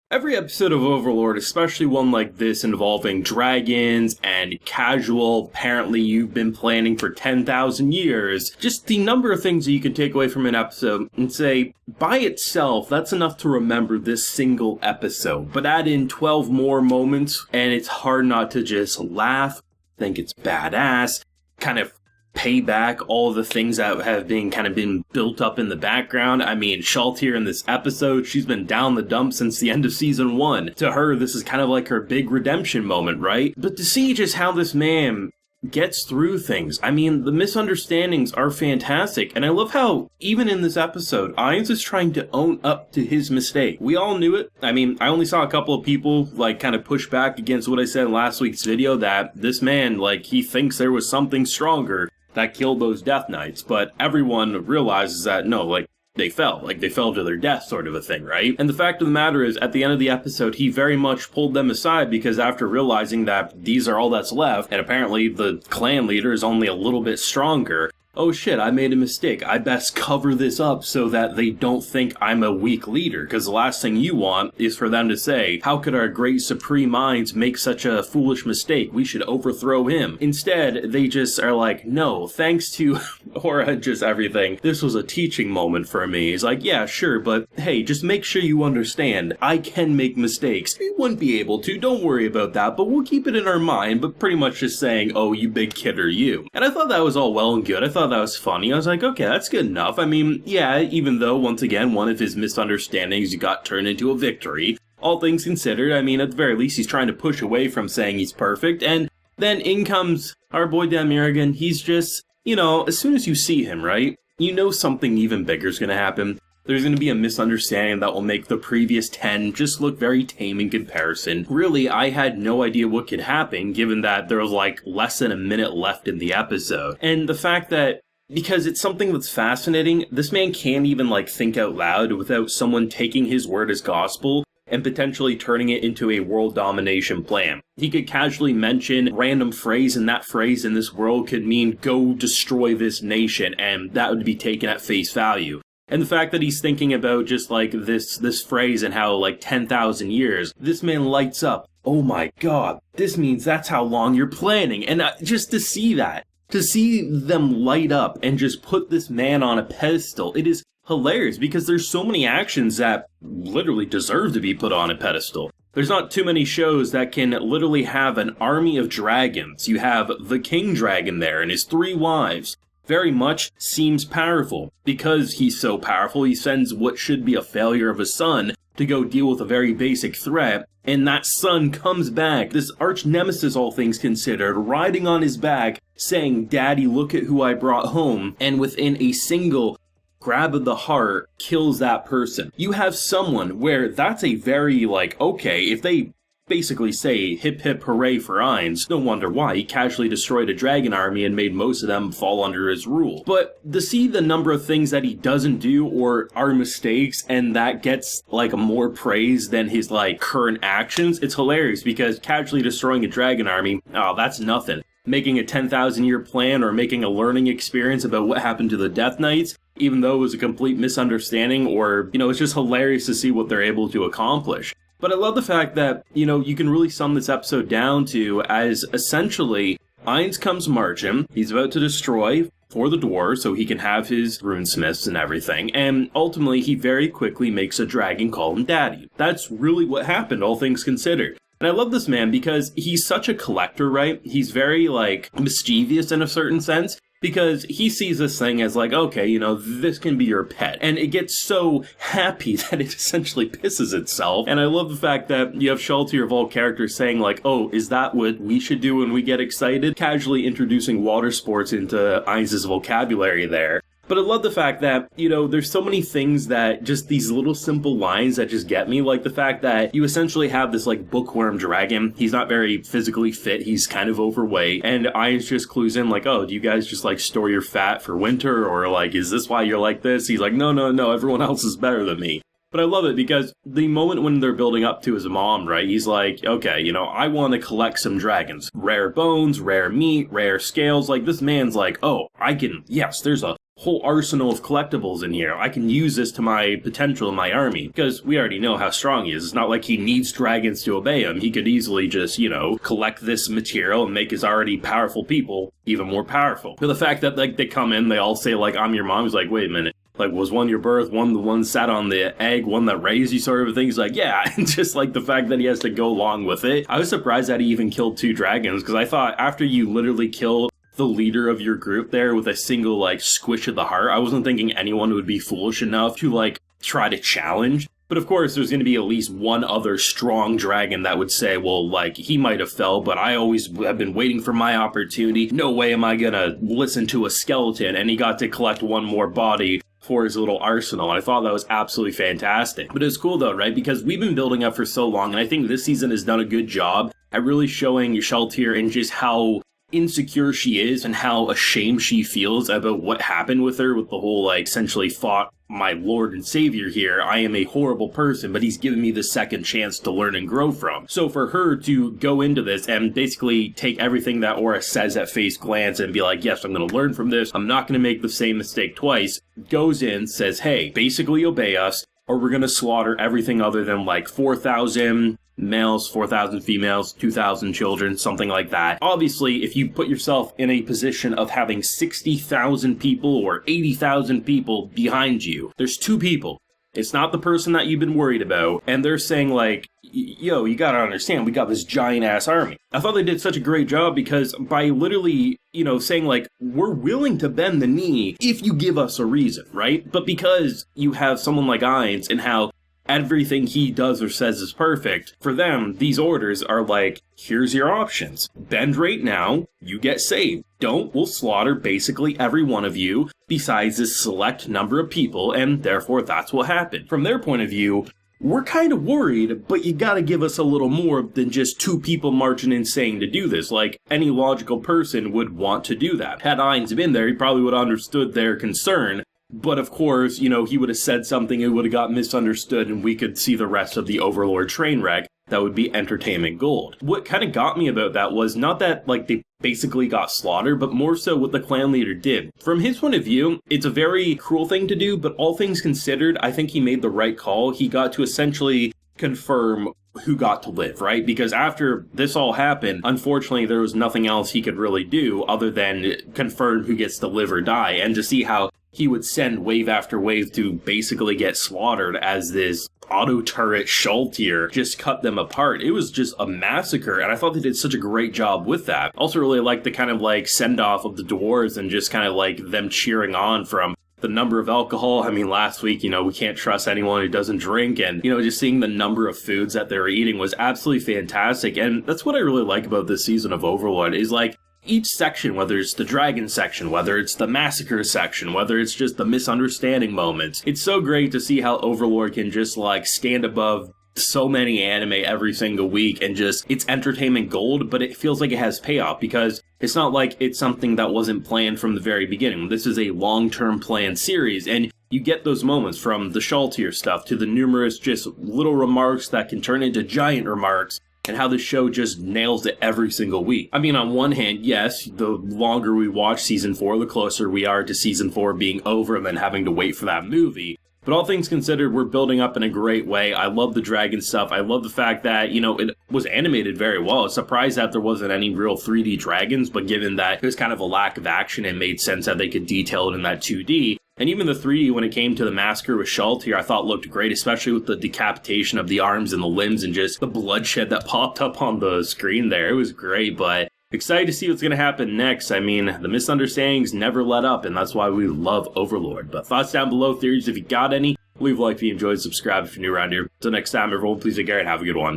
Every episode of Overlord, especially one like this involving dragons and casual, apparently you've been planning for 10,000 years, just the number of things that you can take away from an episode and say, by itself, that's enough to remember this single episode. But add in 12 more moments, and it's hard not to just laugh, think it's badass, kind of pay back all the things that have been built up in the background. I mean, Shaltir in this episode, she's been down the dump since the end of season 1. To her, this is kind of like her big redemption moment, right? But to see just how this man gets through things. I mean, the misunderstandings are fantastic, and I love how, even in this episode, Ainz is trying to own up to his mistake. We all knew it. I mean, I only saw a couple of people, kind of push back against what I said in last week's video, that this man, he thinks there was something stronger that killed those Death Knights, but everyone realizes that, no, they fell to their death sort of a thing, right? And the fact of the matter is, at the end of the episode, he very much pulled them aside because after realizing that these are all that's left, and apparently the clan leader is only a little bit stronger, oh shit, I made a mistake. I best cover this up so that they don't think I'm a weak leader, because the last thing you want is for them to say, how could our great supreme minds make such a foolish mistake? We should overthrow him. Instead, they just are like, no, thanks to Aura, just everything. This was a teaching moment for me. He's like, yeah, sure, but hey, just make sure you understand, I can make mistakes. We wouldn't be able to, don't worry about that, but we'll keep it in our mind, but pretty much just saying, oh, you big kid are you. And I thought that was all well and good. I thought that was funny. I was like, okay, that's good enough. I mean, yeah, even though, once again, one of his misunderstandings got turned into a victory, all things considered, I mean, at the very least, he's trying to push away from saying he's perfect, and then in comes our boy Damirigan. He's just, as soon as you see him, right, you know something even bigger is going to happen. There's going to be a misunderstanding that will make the previous 10 just look very tame in comparison. Really, I had no idea what could happen, given that there was less than a minute left in the episode. And the fact that, because it's something that's fascinating, this man can't even think out loud without someone taking his word as gospel and potentially turning it into a world domination plan. He could casually mention a random phrase, and that phrase in this world could mean, go destroy this nation, and that would be taken at face value. And the fact that he's thinking about just this phrase and how 10,000 years, this man lights up. Oh my god, this means that's how long you're planning. And just to see that, to see them light up and just put this man on a pedestal, it is hilarious because there's so many actions that literally deserve to be put on a pedestal. There's not too many shows that can literally have an army of dragons. You have the king dragon there and his 3 wives. Very much seems powerful. Because he's so powerful, he sends what should be a failure of a son to go deal with a very basic threat, and that son comes back, this arch nemesis all things considered, riding on his back, saying, Daddy, look at who I brought home, and within a single grab of the heart, kills that person. You have someone where that's a very, okay, if they basically say, hip hip hooray for Ainz, no wonder why he casually destroyed a dragon army and made most of them fall under his rule. But to see the number of things that he doesn't do or are mistakes, and that gets more praise than his current actions, it's hilarious because casually destroying a dragon army, oh, that's nothing. Making a 10,000 year plan or making a learning experience about what happened to the Death Knights, even though it was a complete misunderstanding, or, it's just hilarious to see what they're able to accomplish. But I love the fact that, you can really sum this episode down to as essentially, Ainz comes marching, he's about to destroy for the dwarves so he can have his runesmiths and everything, and ultimately he very quickly makes a dragon call him Daddy. That's really what happened, all things considered. And I love this man because he's such a collector, right? He's very, mischievous in a certain sense. Because he sees this thing as okay, this can be your pet. And it gets so happy that it essentially pisses itself. And I love the fact that you have Shaltir of all characters saying oh, is that what we should do when we get excited? Casually introducing water sports into Ainz's vocabulary there. But I love the fact that, there's so many things that just these little simple lines that just get me, like the fact that you essentially have this bookworm dragon. He's not very physically fit. He's kind of overweight. And Ainz just clues in oh, do you guys just store your fat for winter? Or is this why you're like this? He's no, everyone else is better than me. But I love it because the moment when they're building up to his mom, right, he's okay, I want to collect some dragons. Rare bones, rare meat, rare scales. This man's oh, yes, there's a whole arsenal of collectibles in here. I can use this to my potential in my army, because we already know how strong he is. It's not like he needs dragons to obey him. He could easily just, collect this material and make his already powerful people even more powerful. But the fact that, like, they come in, they all say, like, I'm your mom, he's like, wait a minute. Like, was one your birth, one the one sat on the egg, one that raised you, sort of thing? He's like, yeah, and just like the fact that he has to go along with it. I was surprised that he even killed 2 dragons, because I thought after you literally kill the leader of your group there with a single, like, squish of the heart, I wasn't thinking anyone would be foolish enough to, like, try to challenge. But of course, there's going to be at least one other strong dragon that would say, well, like, he might have fell, but I always have been waiting for my opportunity. No way am I going to listen to a skeleton. And he got to collect one more body for his little arsenal. I thought that was absolutely fantastic. But it's cool though, right? Because we've been building up for so long, and I think this season has done a good job at really showing Sheltier and just how insecure she is and how ashamed she feels about what happened with her, with the whole, like, essentially fought my lord and savior here. I am a horrible person, but he's given me the second chance to learn and grow from. So for her to go into this and basically take everything that Aura says at face glance and be like, yes, I'm going to learn from this, I'm not going to make the same mistake twice, goes in, says, hey, basically obey us, or we're going to slaughter everything other than, like, 4,000 males, 4,000 females, 2,000 children, something like that. Obviously, if you put yourself in a position of having 60,000 people or 80,000 people behind you, there's 2 people. It's not the person that you've been worried about, and they're saying, like, yo, you gotta understand, we got this giant-ass army. I thought they did such a great job because by literally, saying, like, we're willing to bend the knee if you give us a reason, right? But because you have someone like Ainz and how everything he does or says is perfect, for them, these orders are like, here's your options. Bend right now, you get saved. Don't, we'll slaughter basically every one of you, besides this select number of people, and therefore that's what happened. From their point of view, we're kind of worried, but you gotta give us a little more than just 2 people marching in saying to do this. Like, any logical person would want to do that. Had Ainz been there, he probably would have understood their concern. But of course, he would have said something, it would have got misunderstood, and we could see the rest of the Overlord train wreck. That would be entertainment gold. What kind of got me about that was not that, like, they basically got slaughtered, but more so what the clan leader did. From his point of view, it's a very cruel thing to do, but all things considered, I think he made the right call. He got to essentially confirm who got to live, right? Because after this all happened, unfortunately, there was nothing else he could really do other than confirm who gets to live or die, and to see how he would send wave after wave to basically get slaughtered as this auto turret Sheltier just cut them apart. It was just a massacre, and I thought they did such a great job with that. Also really liked the kind of, like, send-off of the dwarves and just kind of, like, them cheering on from the number of alcohol. I mean, last week, we can't trust anyone who doesn't drink, and, just seeing the number of foods that they were eating was absolutely fantastic, and that's what I really like about this season of Overlord, is, like, each section, whether it's the dragon section, whether it's the massacre section, whether it's just the misunderstanding moments, it's so great to see how Overlord can just, like, stand above so many anime every single week and just, it's entertainment gold, but it feels like it has payoff because it's not like it's something that wasn't planned from the very beginning. This is a long-term planned series, and you get those moments from the Sheltier stuff to the numerous just little remarks that can turn into giant remarks, and how the show just nails it every single week. I mean, on one hand, yes, the longer we watch Season 4, the closer we are to Season 4 being over and then having to wait for that movie. But all things considered, we're building up in a great way. I love the dragon stuff. I love the fact that, it was animated very well. I was surprised that there wasn't any real 3D dragons, but given that it was kind of a lack of action, it made sense that they could detail it in that 2D. And even the 3D, when it came to the massacre with Sheltier, I thought looked great, especially with the decapitation of the arms and the limbs and just the bloodshed that popped up on the screen there. It was great, but excited to see what's going to happen next. I mean, the misunderstandings never let up, and that's why we love Overlord. But thoughts down below, theories if you got any. Leave a like if you enjoyed, subscribe if you're new around here. Until next time, everyone, please take care and have a good one.